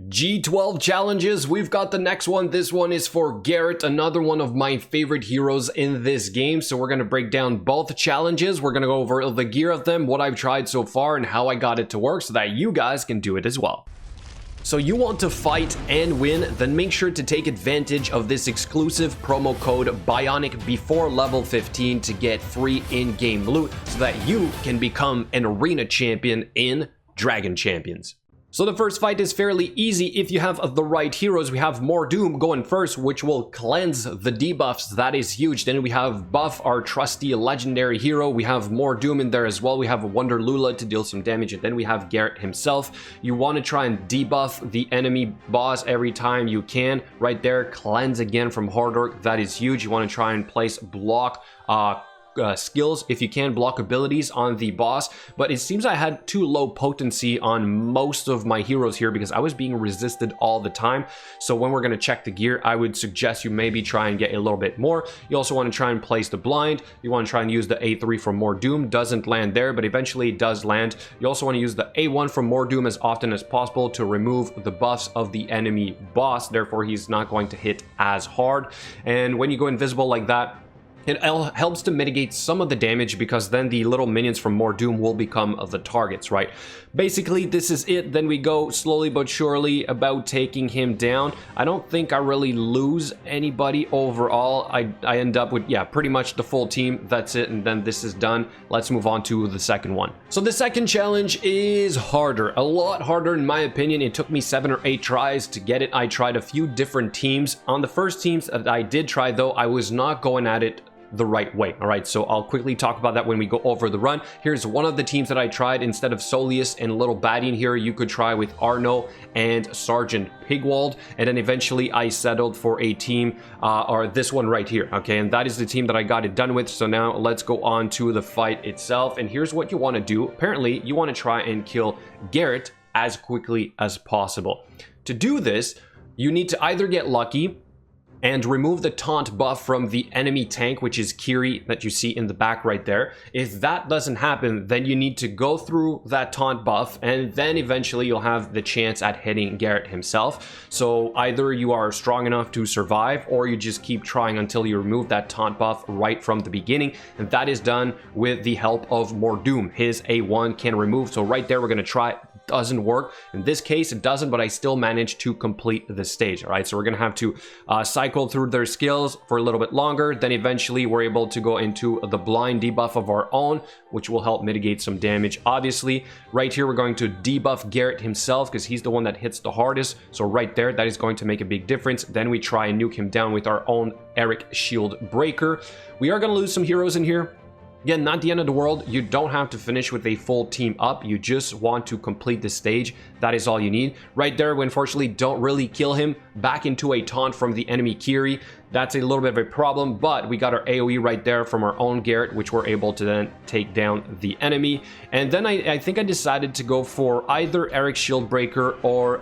G12 challenges, we've got the next one. This one is for Garret, another one of my favorite heroes in this game. So we're going to break down both challenges. We're going to go over the gear of them, what I've tried so far, and how I got it to work so that you guys can do it as well. So you want to fight and win, then make sure to take advantage of this exclusive promo code Bionic before level 15 to get free in-game loot so that you can become an arena champion in Dragon Champions. So the first fight is fairly easy if you have the right heroes. We have Mordoom going first, which will cleanse the debuffs. That is huge. Then we have Buff, our trusty legendary hero. We have Mordoom in there as well. We have Wonder Lula to deal some damage. And then we have Garret himself. You want to try and debuff the enemy boss every time you can. Right there, cleanse again from Hard Orc. That is huge. You want to try and place block skills, if you can, block abilities on the boss, but it seems I had too low potency on most of my heroes here because I was being resisted all the time. So when we're going to check the gear, I would suggest you maybe try and get a little bit more. You also want to try and place the blind. You want to try and use the A3 from Mordoom. Doesn't land there, but eventually it does land. You also want to use the A1 from Mordoom as often as possible to remove the buffs of the enemy boss. Therefore, he's not going to hit as hard. And when you go invisible like that, it helps to mitigate some of the damage because then the little minions from Mordoom will become the targets, right? Basically, this is it. Then we go slowly but surely about taking him down. I don't think I really lose anybody overall. I end up with, yeah, pretty much the full team. That's it. And then this is done. Let's move on to the second one. So the second challenge is harder, a lot harder in my opinion. It took me 7 or 8 tries to get it. I tried a few different teams. On the first teams that I did try though, I was not going at it the right way. All right, so I'll quickly talk about that when we go over the run. Here's one of the teams that I tried. Instead of Soleus and Little Baddie in here, you could try with Arno and Sergeant Pigwald, and then eventually I settled for a team or this one right here. Okay, and that is the team that I got it done with. So now let's go on to the fight itself, and here's what you want to do. Apparently you want to try and kill Garret as quickly as possible. To do this, you need to either get lucky and remove the taunt buff from the enemy tank, which is Kiri that you see in the back right there. If that doesn't happen, then you need to go through that taunt buff, and then eventually you'll have the chance at hitting Garret himself. So either you are strong enough to survive, or you just keep trying until you remove that taunt buff right from the beginning, and that is done with the help of Mordoom. His A1 can remove, so right there we're going to try. Doesn't work. In this case, it doesn't, but I still managed to complete the stage. All right, so we're gonna have to cycle through their skills for a little bit longer. Then eventually we're able to go into the blind debuff of our own, which will help mitigate some damage. Obviously, right here, we're going to debuff Garret himself because he's the one that hits the hardest. So right there, that is going to make a big difference. Then we try and nuke him down with our own Eric Shield Breaker. We are gonna lose some heroes in here. Again, not the end of the world. You don't have to finish with a full team up. You just want to complete the stage. That is all you need. Right there, we unfortunately don't really kill him. Back into a taunt from the enemy Kiri. That's a little bit of a problem, but we got our AoE right there from our own Garret, which we're able to then take down the enemy. And then I think I decided to go for either Eric Shieldbreaker or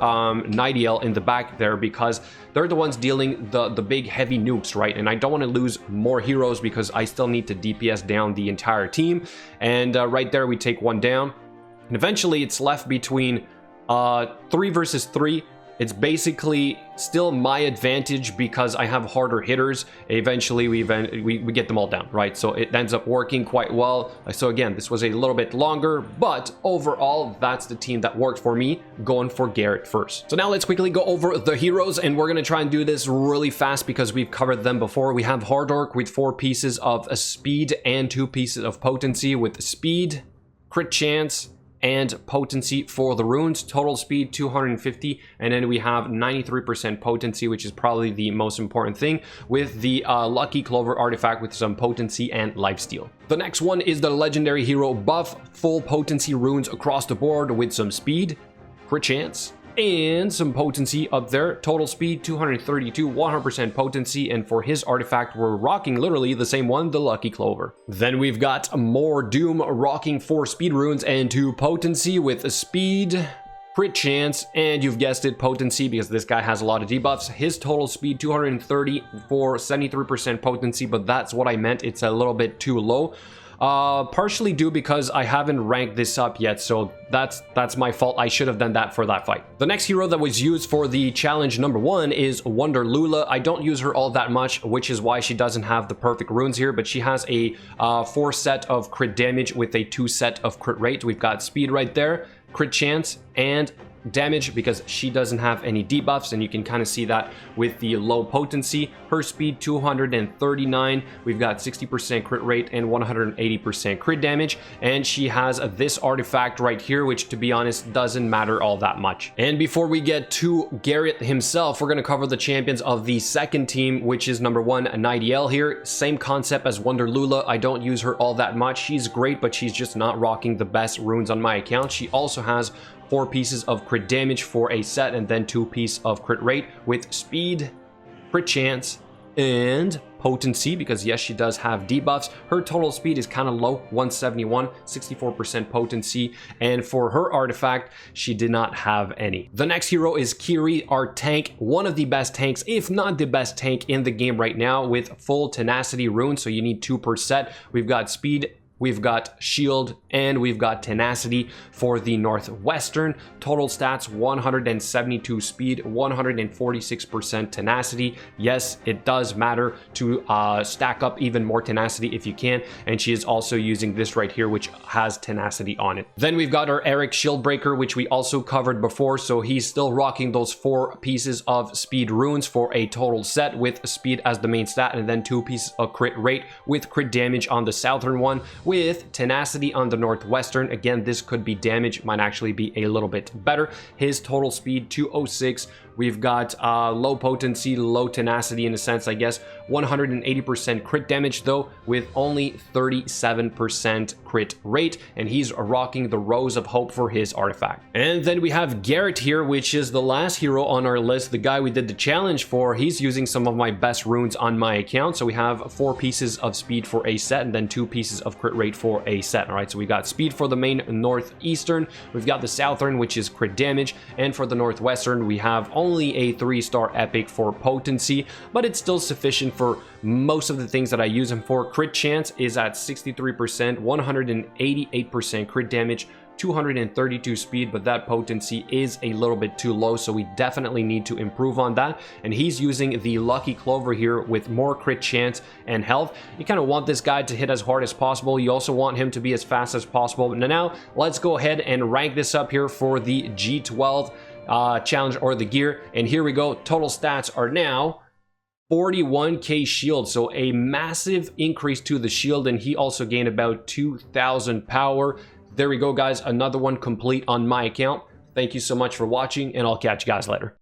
Nightingale in the back there because they're the ones dealing the big heavy nukes, right? And I don't want to lose more heroes because I still need to DPS down the entire team. And right there, we take one down. And eventually, it's left between 3 versus 3. It's basically still my advantage because I have harder hitters. Eventually, we get them all down, right? So it ends up working quite well. So again, this was a little bit longer, but overall, that's the team that worked for me, going for Garret first. So now let's quickly go over the heroes, and we're going to try and do this really fast because we've covered them before. We have Hard Orc with 4 pieces of speed and 2 pieces of potency with speed, crit chance, and potency for the runes. Total speed 250, and then we have 93% potency, which is probably the most important thing, with the Lucky Clover artifact with some potency and lifesteal. The next one is the legendary hero Buff, full potency runes across the board with some speed, crit chance, and some potency up there. Total speed 232, 100% potency, and for his artifact we're rocking literally the same one, the Lucky Clover. Then we've got Mordoom rocking 4 speed runes and 2 potency with a speed, crit chance, and you've guessed it, potency, because this guy has a lot of debuffs. His total speed 230 for 73% potency, but that's what I meant. It's a little bit too low. Partially due because I haven't ranked this up yet, so that's my fault. I should have done that for that fight. The next hero that was used for the challenge number 1 is Wonder Lula. I don't use her all that much, which is why she doesn't have the perfect runes here, but she has a 4 set of crit damage with a 2 set of crit rate. We've got speed right there, crit chance, and damage because she doesn't have any debuffs, and you can kind of see that with the low potency. Her speed 239, we've got 60% crit rate and 180% crit damage, and she has this artifact right here, which to be honest doesn't matter all that much. And before we get to Garret himself, we're going to cover the champions of the second team, which is number 1 Nightiel here. Same concept as Wonder Lula. I don't use her all that much. She's great, but she's just not rocking the best runes on my account. She also has 4 pieces of crit damage for a set, and then 2 pieces of crit rate with speed, crit chance, and potency, because yes, she does have debuffs. Her total speed is kind of low, 171, 64% potency, and for her artifact, she did not have any. The next hero is Kiri, our tank, one of the best tanks, if not the best tank in the game right now, with full tenacity runes, so you need 2 per set. We've got speed, we've got shield, and we've got tenacity for the Northwestern. Total stats 172 speed, 146% tenacity. Yes, it does matter to stack up even more tenacity if you can, and she is also using this right here, which has tenacity on it. Then we've got our Eric Shieldbreaker, which we also covered before, so he's still rocking those 4 pieces of speed runes for a total set with speed as the main stat, and then 2 pieces of crit rate with crit damage on the southern one, with tenacity on the Northwestern. Again, this could be damage, might actually be a little bit better. His total speed 206. We've got low potency, low tenacity in a sense, I guess. 180% crit damage though, with only 37% crit rate, and he's rocking the Rose of Hope for his artifact. And then we have Garret here, which is the last hero on our list, the guy we did the challenge for. He's using some of my best runes on my account. So we have 4 pieces of speed for a set, and then 2 pieces of crit rate for a set. All right, so we got speed for the main Northeastern, we've got the Southern, which is crit damage, and for the Northwestern we have only a 3-star epic for potency, but it's still sufficient for most of the things that I use him for. Crit chance is at 63%, 188% crit damage, 232 speed, but that potency is a little bit too low, so we definitely need to improve on that. And he's using the Lucky Clover here with more crit chance and health. You kind of want this guy to hit as hard as possible. You also want him to be as fast as possible. Now let's go ahead and rank this up here for the G12 challenge, or the gear. And here we go. Total stats are now 41k shield, so a massive increase to the shield, and he also gained about 2,000 power. There we go, guys. Another one complete on my account. Thank you so much for watching, and I'll catch you guys later.